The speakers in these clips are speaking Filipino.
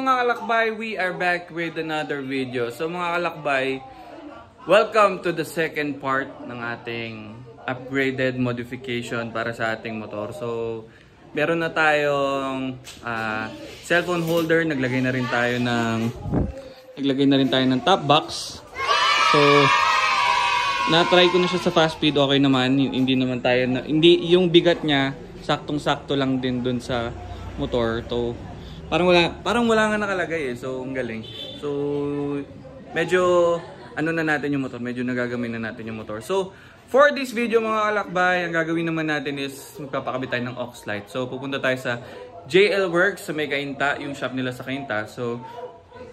mga kalakbay, we are back with another video. So mga kalakbay, welcome to the second part ng ating upgraded modification para sa ating motor. So meron na tayong cellphone holder, naglagay na rin tayo ng top box. So na-try ko na siya sa fast speed, okay naman. Hindi naman tayo hindi yung bigat niya saktong-sakto lang din dun sa motor. So parang wala nga nakalagay eh. So ang galing. So medyo ano na natin yung motor, medyo nagagamay na natin yung motor. So for this video mga kalakbay, ang gagawin naman natin is magpapakabit tayo ng aux light. So pupunta tayo sa JL Works sa may Cainta, yung shop nila sa Cainta. So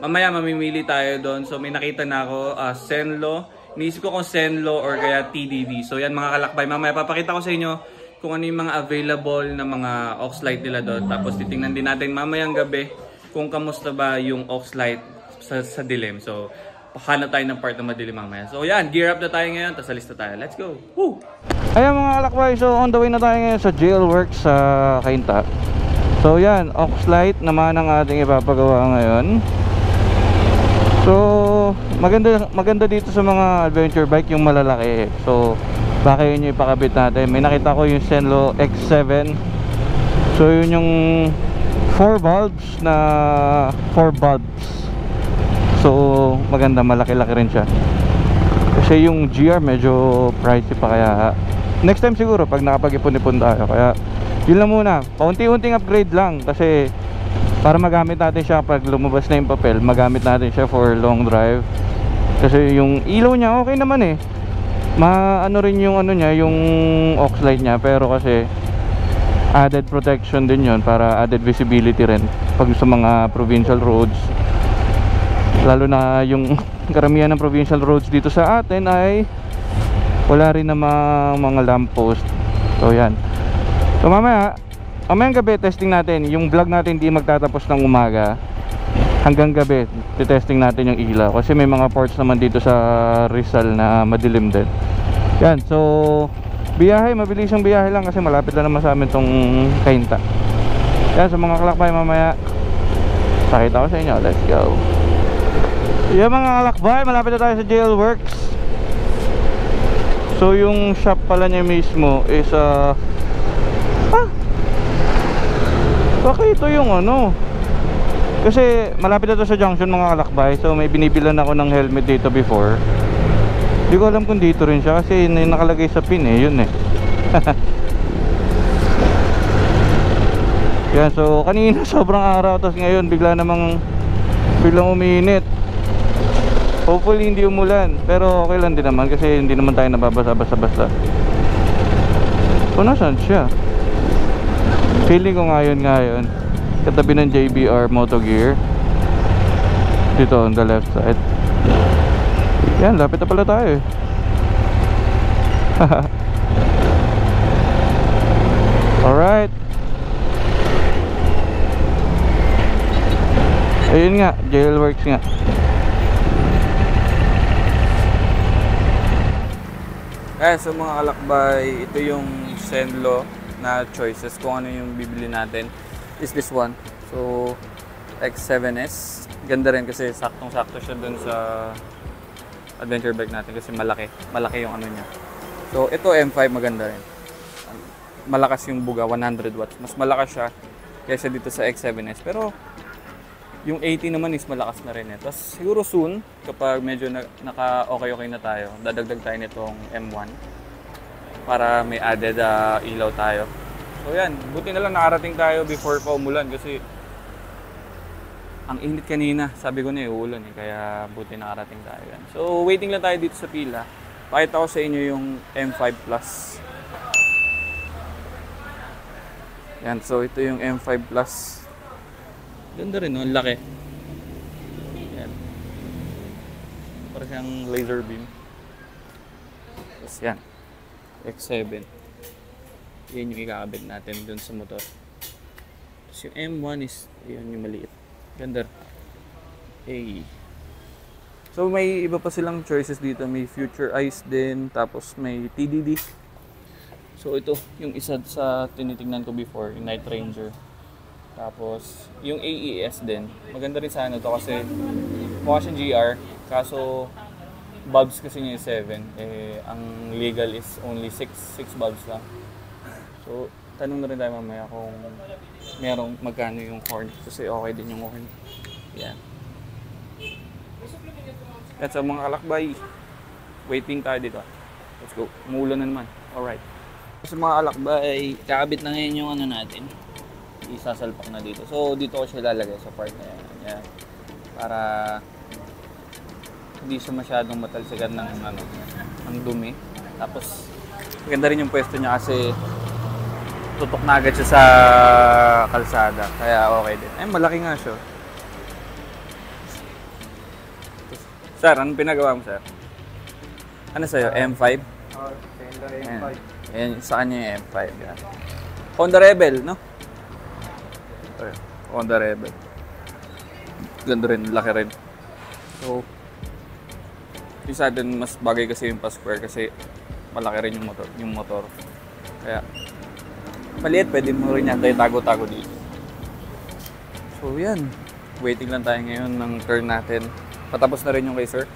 mamaya mamimili tayo doon. So may nakita na ako, Zenlo. Iniisip ko kung Zenlo or kaya TDV. So yan mga kalakbay, mamaya papakita ko sa inyo kung ano yung mga available na mga aux light nila doon. Tapos titingnan din natin mamayang gabi kung kamusta ba yung aux light sa dilim. So hanap tayo ng part na madilim mamaya. So yan, gear up na tayo ngayon, tapos alista tayo. Let's go! Woo! Ayan mga kalakbay, so on the way na tayo ngayon sa JL Works sa Cainta. So yan, aux light naman ang ating ipapagawa ngayon. So maganda dito sa mga adventure bike yung malalaki. So baka yun yung ipakabit natin. May nakita ko yung Zenlo X7. So yun yung 4 bulbs. So maganda, malaki-laki rin siya. Kasi yung GR medyo pricey pa, kaya next time siguro pag nakapag-ipon-ipon tayo. Kaya yun lang muna, paunti-unting upgrade lang. Kasi para magamit natin siya pag lumabas na yung papel, magamit natin siya for long drive. Kasi yung ilaw niya okay naman eh. Ano rin yung ano niya, yung aux light niya, pero kasi added protection din yon, para added visibility rin pag sa mga provincial roads. Lalo na yung karamihan ng provincial roads dito sa atin ay wala rin namang mga lamppost. So yan. So mamayang gabi testing natin. Yung vlog natin hindi magtatapos ng umaga, hanggang gabi testing natin yung ilaw, kasi may mga ports naman dito sa Rizal na madilim din. Yan, so biyahe, mabilis yung biyahe lang kasi malapit na naman sa amin tong Cainta. Yan, so mga kalakbay, mamaya pakita ko sa inyo. Let's go. Yan mga kalakbay, malapit na tayo sa JL Works. So yung shop pala niya mismo is baka ito yung ano, kasi malapit na to sa junction mga kalakbay. So may binibilan ako ng helmet dito before. Hindi ko alam kung dito rin siya kasi nakalagay sa pin eh, yun eh. Yan, so kanina sobrang araw, tapos ngayon biglang uminit. Hopefully hindi umulan, pero okay lang din naman kasi hindi naman tayo nababasa basta. So nasaan siya? Feeling ko ngayon katabi ng JBR Moto Gear dito on the left side. Yan, lapit na pala tayo eh. Alright, ayun nga, JL Works nga. So mga kalakbay, ito yung Zenlo na choices kung ano yung bibili natin. Is this one. So X7S, ganda rin kasi saktong-sakto siya dun sa adventure bike natin kasi malaki yung ano niya. So ito M5, maganda rin, malakas yung buga, 100 watts, mas malakas siya kaysa dito sa X7S. Pero yung 80 naman is malakas na rin eh. Tapos siguro soon, kapag medyo naka-okay na tayo, dadagdag tayo nitong M1 para may added ilaw tayo. So yan, buti na lang nakarating tayo before pa umulan kasi ang init kanina. Sabi ko na uulan eh, kaya buti nakarating tayo yan. So waiting lang tayo dito sa pila. Pakita ko sa inyo yung M5 Plus. Yan, so ito yung M5 Plus. Ganda rin, no? Ang laki. Yan. Parang siyang laser beam. Tapos yan, X7. Yan yung ikakabit natin dun sa motor. Tapos yung M1 is yan yung maliit. Ganda. Hey. So may iba pa silang choices dito. May Future Eyes din. Tapos may TDD. So ito yung isa sa tinitingnan ko before, yung Night Ranger. Tapos, yung AES din. Maganda rin sana to kasi mukha siyang GR. Kaso, bulbs kasi niya 7. Eh, ang legal is only 6 bulbs lang. So, tanong na rin tayo mamaya kung merong magkano yung horn. Kasi okay din yung horn. Yan. At sa mga kalakbay, waiting tayo dito. Let's go. Umuulan na naman. Alright. Sa mga kalakbay, kakabit na ngayon yung ano natin. Isasalpak na dito. So, dito ko siya lalagay sa part na yan. Yan. Para hindi siya masyadong matalsikan ng dumi. Tapos, maganda rin yung pwesto niya kasi tutok na agad siya sa kalsada. Kaya okay din. Ay, malaki nga siya. Sir, anong pinagawa mo, sir? Ano sa'yo? M5? M5. Ayan, sa kanya yung M5. Yan. Honda Rebel, no? Okay. Honda Rebel. Ganda rin, laki rin. So, yung sa atin, mas bagay kasi yung pa-square kasi malaki rin yung motor. Kaya, maliit, pwede mo rin yan tayo tago-tago dito. So, yan. Waiting lang tayo ngayon ng turn natin. Patapos na rin yung kay sir.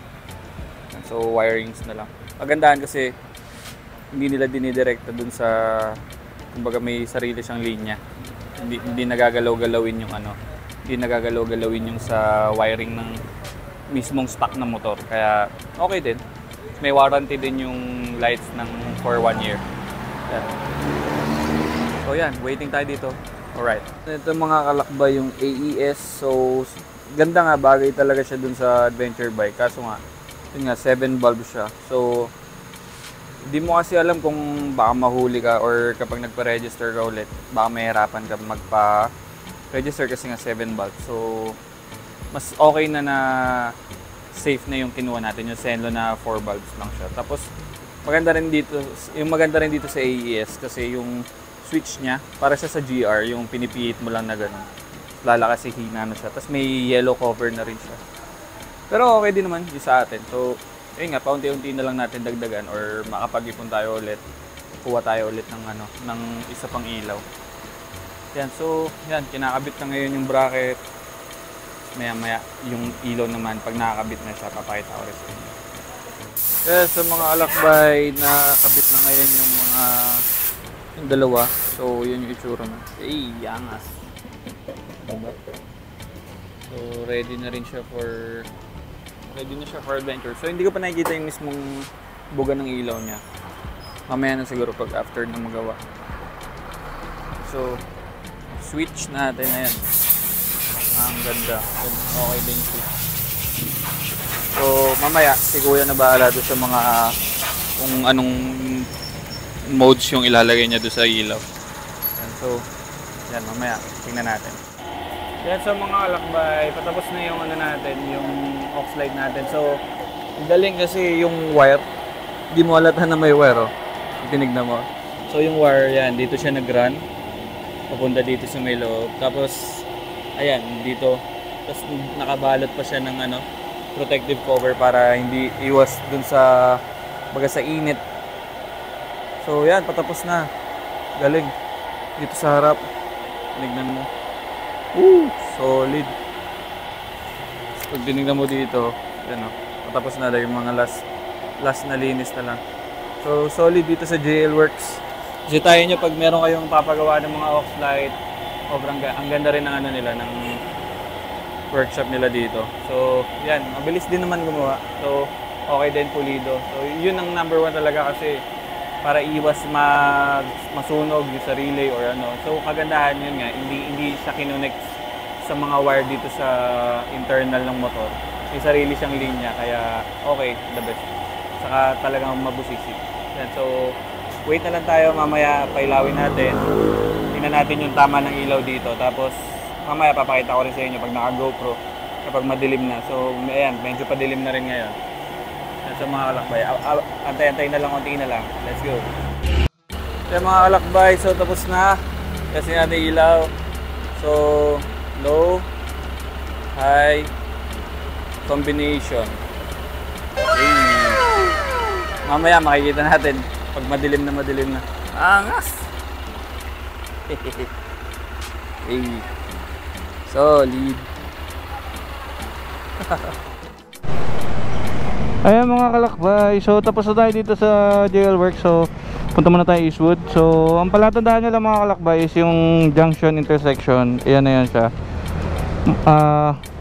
So, wirings na lang. Magandahan kasi hindi nila dinidirekta dun sa, kumbaga may sarili siyang linya. Hindi nagagalaw-galawin yung hindi nagagalaw-galawin yung sa wiring ng mismong stock ng motor. Kaya, okay din. May warranty din yung lights for 1 year. Yan. So, yan. Waiting tayo dito. Alright. Ito mga kalakbay yung AES. So, ganda nga, bagay talaga siya dun sa adventure bike. Kaso nga, yun nga, 7 bulbs siya. So, hindi mo kasi alam kung baka mahuli ka or kapag nagpa-register ka ulit, baka mahirapan ka magpa-register kasi nga 7 bulbs. So, mas okay na safe na yung kinuha natin, yung Zenlo na 4 bulbs lang siya. Tapos, maganda rin dito sa AES kasi yung switch niya, para siya sa GR, yung pinipihit mo lang na gano'n. Lalakas hina na siya. Tapos may yellow cover na rin siya. Pero okay din naman yung sa atin. So, ayun nga, paunti-unti na lang natin dagdagan or makapag-ipon tayo ulit. Kuha tayo ulit ng isa pang ilaw. Yan, so, yan, kinakabit na ngayon yung bracket. Maya-maya, yung ilaw naman, pag nakakabit na siya, papakita ko rin sa inyo. Kaya sa mga alakbay, nakabit na ngayon yung dalawa. So, yun yung itsura na. Ay, yangas. Diba? So, ready na siya for adventure. So, hindi ko pa nakikita yung mismong buga ng ilaw niya. Mamaya na siguro pag after na magawa. So, switch natin na yan. Ang ganda. Okay din yung switch. So, mamaya, si Kuya na bahala doon sa mga kung anong modes yung ilalagay niya doon sa ilaw. Yan, so, yan, mamaya, tingnan natin. Yan sa mga alakbay, patapos na yung natin, yung aux light natin. So, galing kasi yung wire. Hindi mo halata na may wire, oh. Tinignan mo. So, yung wire, yan, dito siya nag-run. Papunta dito sa may loob. Tapos, ayan, dito. Tapos, nakabalot pa siya ng protective cover para hindi iwas dun sa init. So, yan, patapos na. Galing. Dito sa harap. Tinignan mo. Solid. Pag tinignan mo dito, yan o. Patapos na lang yung mga last na linis na lang. So, solid dito sa JL Works. Kasi tayo nyo, pag meron kayong papagawa ng mga aux light, ang ganda rin ng nila, ng workshop nila dito. So, yan. Mabilis din naman gumawa. So, okay din, pulido. So, yun ang number 1 talaga kasi para iwas masunog yung sa relay or So, kagandahan yun nga, hindi siya kinonect sa mga wire dito sa internal ng motor. May sarili siyang linya, kaya okay, the best. Saka talagang mabusisi. Yan, so, wait na lang tayo, mamaya pailawin natin. Tingnan natin yung tama ng ilaw dito. Tapos, mamaya papakita ko rin sa inyo pag naka-GoPro, kapag madilim na. So, ayan, medyo padilim na rin ngayon. Sa mga kalakbay, antay-antay na lang, konti na lang. Let's go. Sa mga kalakbay, so tapos na. Kasi natin ilaw. So, low, high, combination. Okay. Mamaya makikita natin pag madilim na. Angas! Hey. Solid. Ayan mga kalakbay, so tapos na tayo dito sa JL Works. So punta muna tayo Eastwood. So ang palatandaan nyo lang mga kalakbay is yung junction intersection. Ayan na yan siya.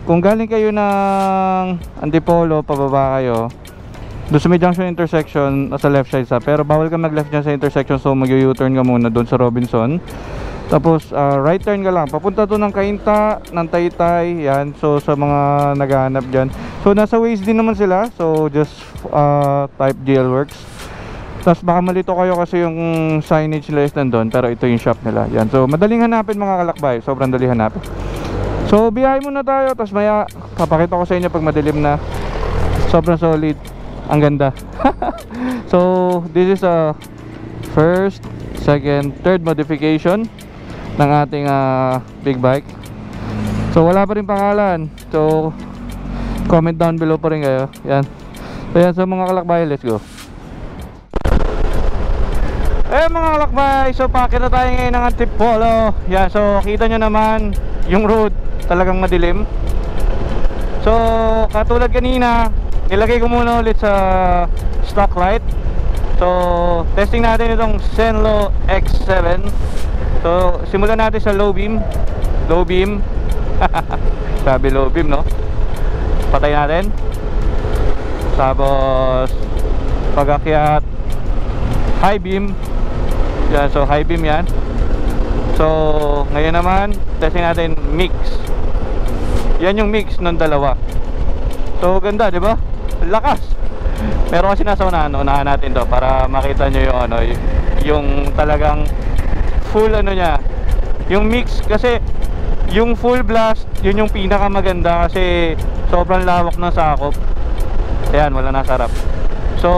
Kung galing kayo ng Antipolo, pababa kayo doon sa may junction intersection, nasa left side sa, pero bawal ka mag left dyan sa intersection. So mag U-turn ka muna doon sa Robinson. Tapos right turn ka lang papunta to ng Cainta, ng Taytay. Yan, so sa mga naghahanap dyan, so nasa Waze din naman sila. So just type JL Works. Tapos baka malito kayo kasi yung signage nila is nandun, pero ito yung shop nila. Yan, so madaling hanapin mga kalakbay, sobrang dali hanapin. So biyahe muna tayo, tapos maya papakita ko sa inyo pag madilim na. Sobrang solid, ang ganda. So this is a first, second, third modification ng ating big bike. So wala pa rin pangalan, so comment down below pa rin kayo. Yan, so yan, so mga kalakbay, let's go. Eh mga kalakbay, so pakit na tayo ngayon ng Antipolo. Yan, so kita nyo naman yung road, talagang madilim. So katulad kanina, nilagay ko muna ulit sa stock light. So testing natin itong Zenlo X7. So simulan natin sa low beam. Low beam. Sabi low beam, no? Patay natin. Tapos pag-akyat, high beam. Yan, so high beam yan. So ngayon naman testing natin mix. Yan yung mix ng dalawa. So ganda, di ba? Lakas. Pero kasi nasa unahan natin to para makita nyo yung ano, yung talagang full ano niya. Yung mix kasi yung full blast, yun yung pinaka maganda kasi sobrang lawak ng sakop. Ayan, wala nasa harap. So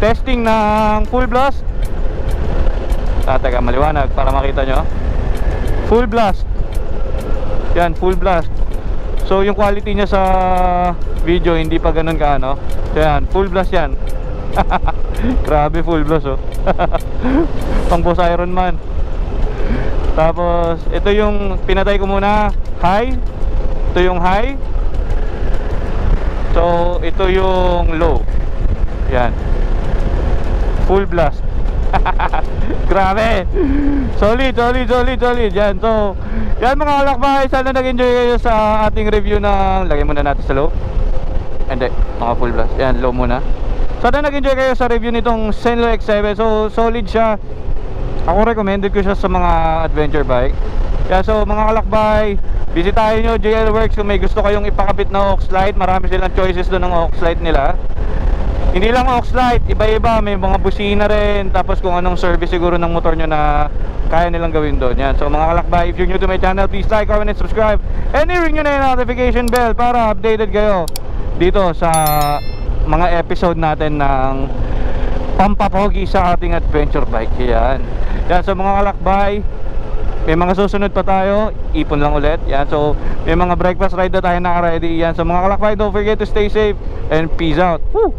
testing ng full blast. Teka, maliwanag para makita nyo. Full blast. Yan, full blast. So yung quality niya sa video hindi pa ganun ka ano. So yan, full blast yan. Grabe, full blast oh. Pang boss Iron Man. Tapos ito yung pinatay ko muna, high. Ito yung high. So ito yung low. Yan, full blast. Grabe. Solid. Yan, so yan mga kalakbay, sana nag-enjoy kayo sa ating review ng, lagay muna natin sa low. Hindi, mga full blast. Yan, low muna. Sana nag-enjoy kayo sa review nitong Zenlo X7. So solid siya. Ako recommended ko siya sa mga adventure bike. Yan, so mga kalakbay, bisitahin nyo JL Works kung may gusto kayong ipakabit na aux light. Marami silang choices doon ng aux light nila. Hindi lang aux light, iba-iba, may mga busina rin. Tapos kung anong service siguro ng motor nyo na kaya nilang gawin doon. Yan, so mga kalakbay, if you're new to my channel, please like, comment, and subscribe. And i-ring nyo na yung notification bell para updated kayo dito sa mga episode natin ng pampapogi sa ating adventure bike. Yan, so mga kalakbay, may mga susunod pa tayo, ipon lang ulit. Yan, so may mga breakfast ride na tayo naka-ready. Yan, so mga kalakbay, don't forget to stay safe and peace out. Woo!